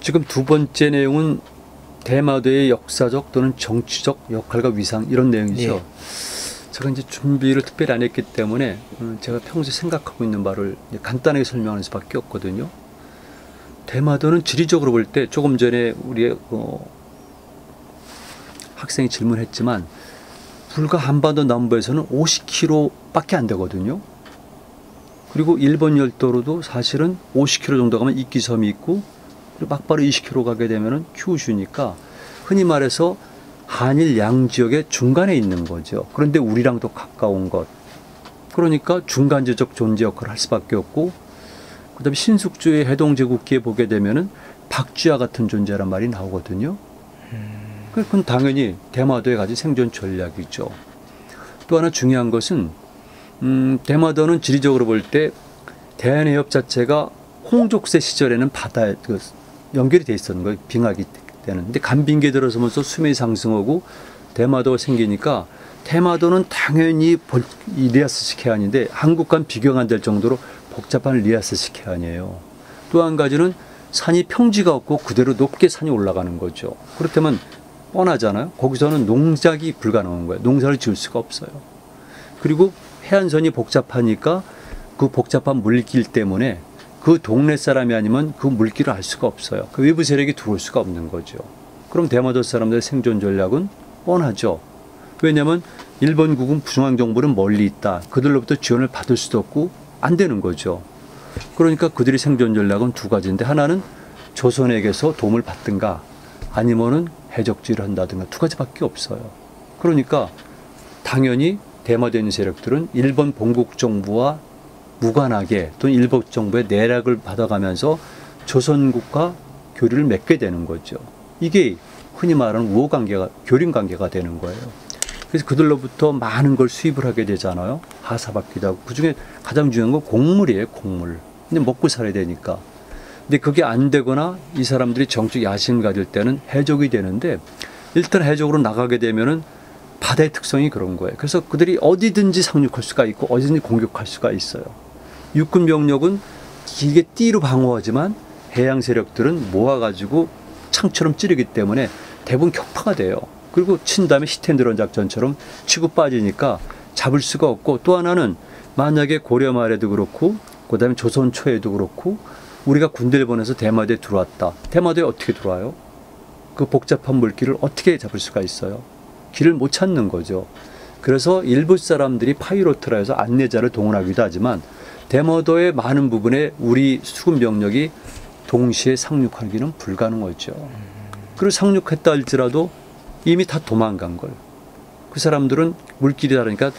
지금 두 번째 내용은 대마도의 역사적 또는 정치적 역할과 위상 이런 내용이죠. 네. 제가 이제 준비를 특별히 안 했기 때문에 제가 평소에 생각하고 있는 말을 간단하게 설명하는 수밖에 없거든요. 대마도는 지리적으로 볼 때 조금 전에 우리 학생이 질문했지만 불과 한반도 남부에서는 50km밖에 안 되거든요. 그리고 일본 열도로도 사실은 50km 정도 가면 이끼섬이 있고 그리고 막바로 20km 가게 되면은 큐슈니까 흔히 말해서 한일 양지역의 중간에 있는 거죠. 그런데 우리랑도 가까운 것. 그러니까 중간지적 존재 역할을 할 수밖에 없고 그다음에 신숙주의 해동제국기에 보게 되면은 박쥐와 같은 존재란 말이 나오거든요. 그건 당연히 대마도에 가진 생존 전략이죠. 또 하나 중요한 것은 대마도는 지리적으로 볼 때 대한해협 자체가 홍족세 시절에는 바다에 연결이 돼 있었는 거예요. 빙하기 때는. 근데 간빙계 들어서면서 수면이 상승하고 대마도가 생기니까 대마도는 당연히 리아스식 해안인데 한국과 비교가 안 될 정도로 복잡한 리아스식 해안이에요. 또 한 가지는 산이 평지가 없고 그대로 높게 산이 올라가는 거죠. 그렇다면 뻔하잖아요. 거기서는 농작이 불가능한 거예요. 농사를 지을 수가 없어요. 그리고 해안선이 복잡하니까 그 복잡한 물길 때문에 그 동네 사람이 아니면 그 물길을 알 수가 없어요. 그 외부 세력이 들어올 수가 없는 거죠. 그럼 대마도 사람들의 생존 전략은 뻔하죠. 왜냐하면 일본국은 중앙정부는 멀리 있다. 그들로부터 지원을 받을 수도 없고 안 되는 거죠. 그러니까 그들의 생존 전략은 두 가지인데 하나는 조선에게서 도움을 받든가 아니면은 해적질을 한다든가 두 가지밖에 없어요. 그러니까 당연히 대마도에 있는 세력들은 일본 본국 정부와 무관하게 또는 일본 정부의 내락을 받아가면서 조선국과 교류를 맺게 되는 거죠. 이게 흔히 말하는 우호관계가 교린관계가 되는 거예요. 그래서 그들로부터 많은 걸 수입을 하게 되잖아요. 하사받기도 하고 그중에 가장 중요한 건 곡물이에요. 곡물. 근데 먹고 살아야 되니까. 근데 그게 안 되거나 이 사람들이 정치 야심을 가질 때는 해적이 되는데 일단 해적으로 나가게 되면은 바다의 특성이 그런 거예요. 그래서 그들이 어디든지 상륙할 수가 있고 어디든지 공격할 수가 있어요. 육군 병력은 길게 띠로 방어하지만 해양 세력들은 모아가지고 창처럼 찌르기 때문에 대부분 격파가 돼요. 그리고 친 다음에 히텐드런 작전처럼 치고 빠지니까 잡을 수가 없고 또 하나는 만약에 고려 말에도 그렇고 그다음에 조선 초에도 그렇고 우리가 군대를 보내서 대마도에 들어왔다. 대마도에 어떻게 들어와요? 그 복잡한 물길을 어떻게 잡을 수가 있어요? 길을 못 찾는 거죠. 그래서 일부 사람들이 파이로트라 해서 안내자를 동원하기도 하지만 대마도의 많은 부분에 우리 수군 병력이 동시에 상륙하기는 불가능하죠. 그리고 상륙했다 할지라도 이미 다 도망간 걸. 그 사람들은 물길이 다르니까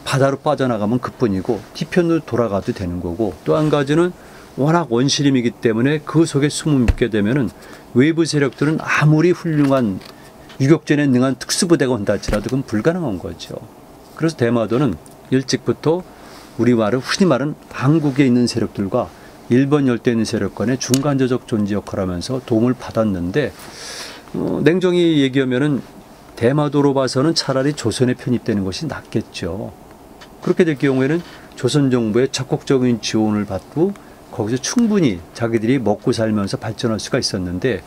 바다로 빠져나가면 그뿐이고 뒤편으로 돌아가도 되는 거고 또 한 가지는 워낙 원시림이기 때문에 그 속에 숨을 묻게 되면은 외부 세력들은 아무리 훌륭한 유격전에 능한 특수부대가 온다 할지라도 그건 불가능한 거죠. 그래서 대마도는 일찍부터 우리 말은 흔히 말하는 한국에 있는 세력들과 일본 열도에 있는 세력 간의 중간재적 존재 역할을 하면서 도움을 받았는데 냉정히 얘기하면은 대마도로 봐서는 차라리 조선에 편입되는 것이 낫겠죠. 그렇게 될 경우에는 조선 정부의 적극적인 지원을 받고 거기서 충분히 자기들이 먹고 살면서 발전할 수가 있었는데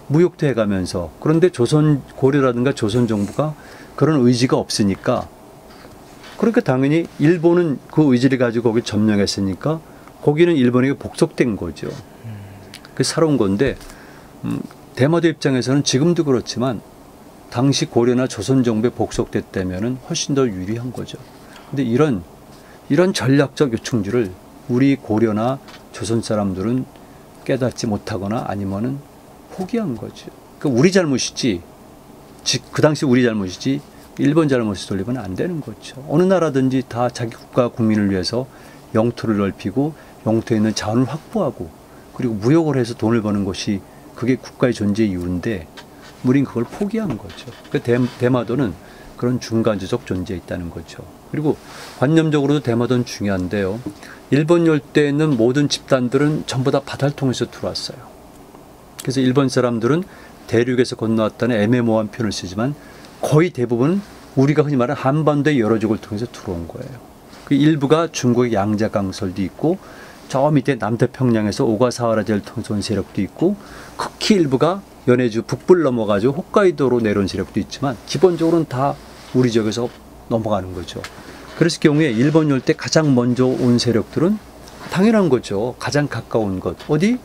무역도 해가면서 그런데 조선 고려라든가 조선 정부가 그런 의지가 없으니까 그러니까 당연히 일본은 그 의지를 가지고 거기 점령했으니까 거기는 일본에게 복속된 거죠. 그래서 살아온 건데 대마도 입장에서는 지금도 그렇지만 당시 고려나 조선 정부에 복속됐다면은 훨씬 더 유리한 거죠. 근데 이런 전략적 요충지를 우리 고려나 조선 사람들은 깨닫지 못하거나 아니면은 포기한 거죠. 그러니까 우리 잘못이지, 그 당시 우리 잘못이지 일본 잘못을 돌리면 안 되는 거죠. 어느 나라든지 다 자기 국가 국민을 위해서 영토를 넓히고 영토에 있는 자원을 확보하고 그리고 무역을 해서 돈을 버는 것이 그게 국가의 존재 이유인데 우린 그걸 포기한 거죠. 그러니까 대마도는 그런 중간지적 존재에 있다는 거죠. 그리고 관념적으로도 대마도는 중요한데요. 일본 열대에 있는 모든 집단들은 전부 다 바다를 통해서 들어왔어요. 그래서 일본 사람들은 대륙에서 건너왔다는 애매모호한 표현을 쓰지만 거의 대부분 우리가 흔히 말하는 한반도의 여러 지역을 통해서 들어온 거예요. 그 일부가 중국의 양자강설도 있고 저 밑에 남태평양에서 오가사와라제를 통해서 온 세력도 있고 극히 일부가 연해주 북부를 넘어가지고 홋카이도로 내려온 세력도 있지만 기본적으로는 다 우리 지역에서 넘어가는 거죠. 그랬을 경우에 일본 열대 가장 먼저 온 세력들은 당연한 거죠. 가장 가까운 곳. 어디?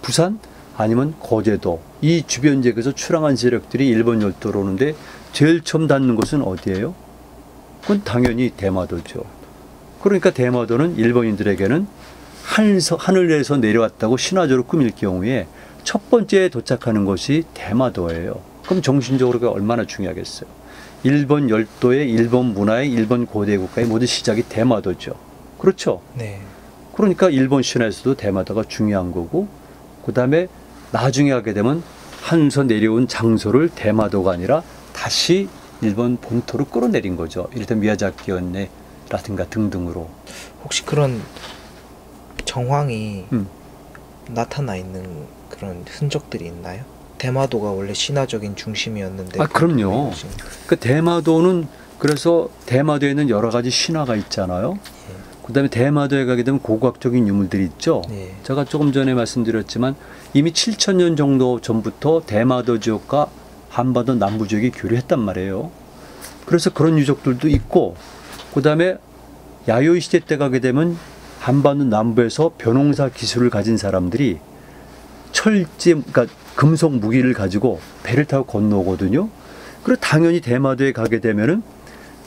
부산? 아니면 거제도. 이 주변 지역에서 출항한 세력들이 일본 열도로 오는데 제일 처음 닿는 곳은 어디예요? 그건 당연히 대마도죠. 그러니까 대마도는 일본인들에게는 하늘에서 내려왔다고 신화적으로 꾸밀 경우에 첫 번째 도착하는 곳이 대마도예요. 그럼 정신적으로 그게 얼마나 중요하겠어요. 일본 열도의 일본 문화의 일본 고대 국가의 모든 시작이 대마도죠. 그렇죠? 네. 그러니까 일본 신화에서도 대마도가 중요한 거고 그 다음에 나중에 하게 되면 하늘에서 내려온 장소를 대마도가 아니라 다시 일본 본토로 끌어내린 거죠. 이를테면 미야자키 연내라든가 등등으로. 혹시 그런 정황이 나타나 있는 그런 흔적들이 있나요? 대마도가 원래 신화적인 중심이었는데. 아, 그럼요. 그 대마도는 그래서 대마도에는 여러 가지 신화가 있잖아요. 그다음에 대마도에 가게 되면 고고학적인 유물들이 있죠. 네. 제가 조금 전에 말씀드렸지만 이미 7,000년 정도 전부터 대마도 지역과 한반도 남부 지역이 교류했단 말이에요. 그래서 그런 유적들도 있고 그다음에 야요이 시대 때 가게 되면 한반도 남부에서 벼농사 기술을 가진 사람들이 그러니까 금속 무기를 가지고 배를 타고 건너오거든요. 그리고 당연히 대마도에 가게 되면은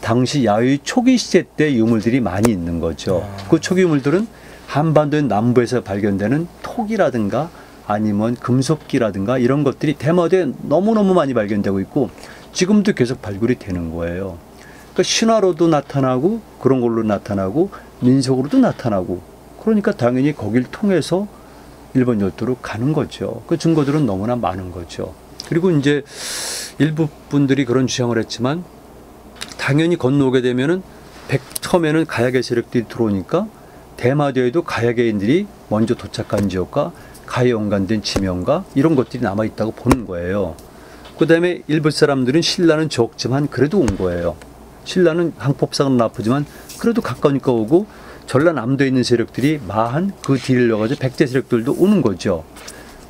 당시 야요이 초기 시대 때 유물들이 많이 있는 거죠. 그 초기 유물들은 한반도의 남부에서 발견되는 톡이라든가 아니면 금속기라든가 이런 것들이 대마도에 너무너무 많이 발견되고 있고 지금도 계속 발굴이 되는 거예요. 그러니까 신화로도 나타나고 그런 걸로 나타나고 민속으로도 나타나고 그러니까 당연히 거길 통해서 일본 열도로 가는 거죠. 그 증거들은 너무나 많은 거죠. 그리고 이제 일부 분들이 그런 주장을 했지만 당연히 건너오게 되면은 처음에는 가야계 세력들이 들어오니까 대마도에도 가야계인들이 먼저 도착한 지역과 가에 연관된 지명과 이런 것들이 남아있다고 보는 거예요. 그 다음에 일부 사람들은 신라는 적지만 그래도 온 거예요. 신라는 항법상은 나쁘지만 그래도 가까우니까 오고 전라남도에 있는 세력들이 마한 그 뒤를 이어가지고 백제 세력들도 오는 거죠.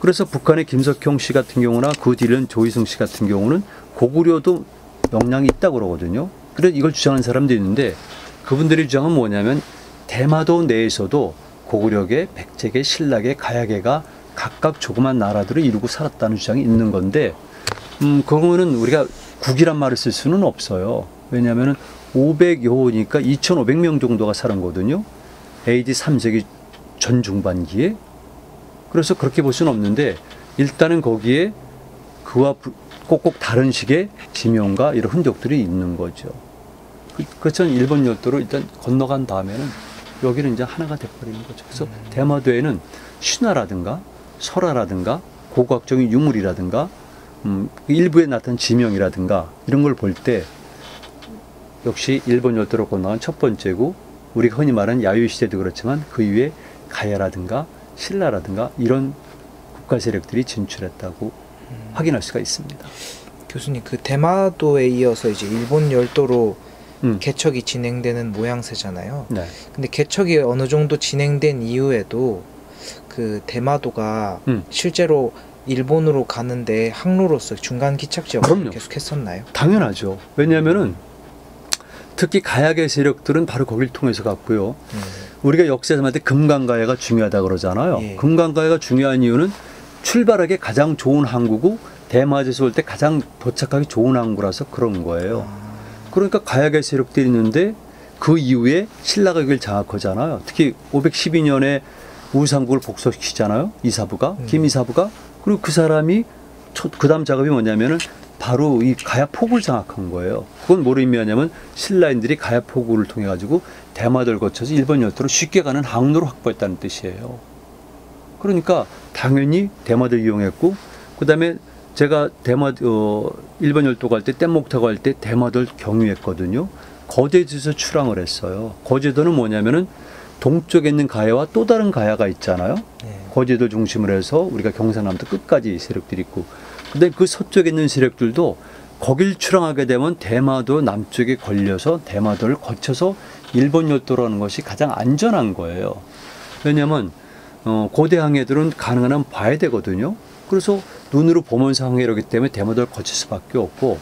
그래서 북한의 김석형 씨 같은 경우나 그 뒤는 조희승 씨 같은 경우는 고구려도 영향이 있다고 그러거든요. 그래서 이걸 주장하는 사람도 있는데 그분들의 주장은 뭐냐면 대마도 내에서도 고구려계, 백제계, 신라계, 가야계가 각각 조그만 나라들을 이루고 살았다는 주장이 있는 건데 그거는 우리가 국이란 말을 쓸 수는 없어요. 왜냐하면 500여호니까 2,500명 정도가 살은 거거든요. AD 3세기 전 중반기에. 그래서 그렇게 볼 수는 없는데 일단은 거기에 그와 꼭꼭 다른 식의 지명과 이런 흔적들이 있는 거죠. 그래서 일본 열도로 일단 건너간 다음에는 여기는 이제 하나가 돼버리는 거죠. 그래서 대마도에는 신화라든가 설화라든가 고고학적인 유물이라든가 일부에 나타난 지명이라든가 이런 걸 볼 때 역시 일본 열도로 건너간 첫 번째고 우리가 흔히 말하는 야요이 시대도 그렇지만 그 이후에 가야라든가 신라라든가 이런 국가 세력들이 진출했다고 확인할 수가 있습니다. 교수님, 그 대마도에 이어서 이제 일본 열도로 개척이 진행되는 모양새잖아요. 네. 근데 개척이 어느 정도 진행된 이후에도 그 대마도가 실제로 일본으로 가는데 항로로서 중간 기착지 역할을 계속 했었나요? 당연하죠. 왜냐하면은 특히 가야계 세력들은 바로 거길 통해서 갔고요. 우리가 역사에서 말할 때 금강가야가 중요하다 그러잖아요. 예. 금강가야가 중요한 이유는 출발하기 가장 좋은 항구고 대마도에서 올 때 가장 도착하기 좋은 항구라서 그런 거예요. 그러니까 가야계 세력들이 있는데 그 이후에 신라가 여기를 장악하잖아요. 특히 512년에 우상국을 복속시키잖아요. 이사부가, 김이사부가. 그리고 그 사람이 그 다음 작업이 뭐냐면은 바로 이 가야포구를 장악한 거예요. 그건 뭐를 의미하냐면 신라인들이 가야포구를 통해 가지고 대마도를 거쳐서 일본 열도로 쉽게 가는 항로를 확보했다는 뜻이에요. 그러니까 당연히 대마도를 이용했고 그다음에 제가 일본 열도 갈 때 뗏목 타고 갈 때 대마도를 경유했거든요. 거제도에서 출항을 했어요. 거제도는 뭐냐면은 동쪽에 있는 가야와 또 다른 가야가 있잖아요. 거제도 중심으로 해서 우리가 경상남도 끝까지 세력들이 있고 근데 그 서쪽에 있는 세력들도 거길 출항하게 되면 대마도 남쪽에 걸려서 대마도를 거쳐서 일본 열도로 하는 것이 가장 안전한 거예요. 왜냐하면 고대 항해들은 가능한 한 봐야 되거든요. 그래서 눈으로 보면서 항해를 하기 때문에 대마도를 거칠 수밖에 없고,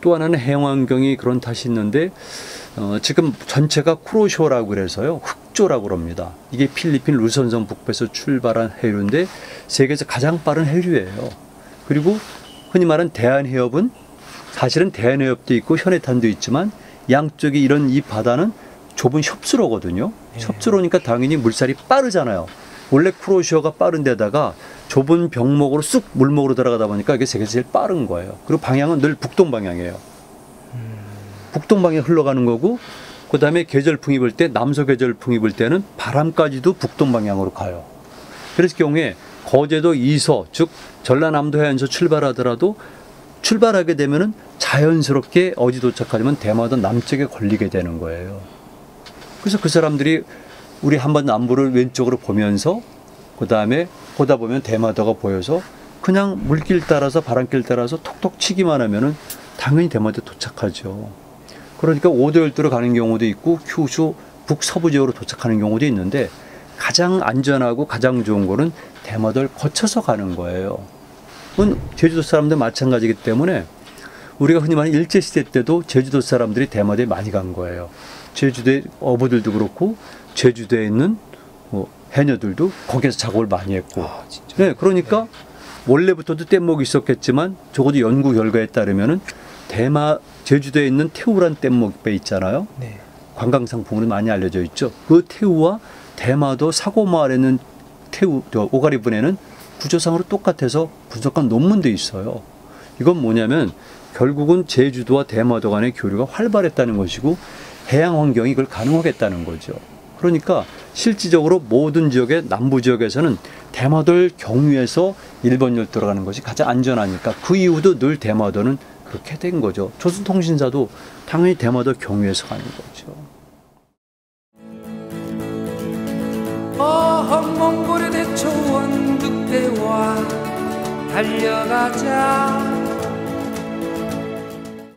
또 하나는 해양 환경이 그런 탓이 있는데 지금 전체가 쿠로쇼라고 그래서요, 흑조라고 그럽니다. 이게 필리핀 루선성 북부에서 출발한 해류인데 세계에서 가장 빠른 해류예요. 그리고 흔히 말하는 대한해협은 사실은 대한해협도 있고 현해탄도 있지만 양쪽이 이런 이 바다는 좁은 협수로거든요. 협수로니까 당연히 물살이 빠르잖아요. 원래 쿠로시오가 빠른 데다가 좁은 병목으로 쑥 물목으로 들어가다 보니까 이게 세계에서 제일 빠른 거예요. 그리고 방향은 늘 북동 방향이에요. 북동 방향에 흘러가는 거고, 그 다음에 계절풍이 불 때, 남서 계절풍이 불 때는 바람까지도 북동 방향으로 가요. 그래서 경우에 거제도 이서, 즉 전라남도 해안에서 출발하더라도 출발하게 되면은 자연스럽게 어디 도착하려면 대마도 남쪽에 걸리게 되는 거예요. 그래서 그 사람들이 우리 한반 남부를 왼쪽으로 보면서 그 다음에 보다 보면 대마도가 보여서 그냥 물길 따라서 바람길 따라서 톡톡 치기만 하면은 당연히 대마도에 도착하죠. 그러니까 오도열도로 가는 경우도 있고 kyushu 북서부 지역으로 도착하는 경우도 있는데 가장 안전하고 가장 좋은 거는 대마도를 거쳐서 가는 거예요. 그건 제주도 사람들 마찬가지이기 때문에 우리가 흔히 말하는 일제시대 때도 제주도 사람들이 대마도에 많이 간 거예요. 제주도의 어부들도 그렇고 제주도에 있는 해녀들도 거기에서 작업을 많이 했고. 네, 그러니까 원래부터도 뗏목이 있었겠지만 적어도 연구 결과에 따르면은 제주도에 있는 태우란 뗏목배 있잖아요. 네. 관광 상품으로 많이 알려져 있죠. 그 태우와 대마도 사고마을에 있는 오가리분해는 구조상으로 똑같아서 분석한 논문도 있어요. 이건 뭐냐면 결국은 제주도와 대마도 간의 교류가 활발했다는 것이고 해양 환경이 그걸 가능하겠다는 거죠. 그러니까 실질적으로 모든 지역의 남부 지역에서는 대마도를 경유해서 일본 열도로 가는 것이 가장 안전하니까 그 이후도 늘 대마도는 그렇게 된 거죠. 조선통신사도 당연히 대마도 경유해서 가는 거죠. 몽골의 대초원 늑대와 달려가자.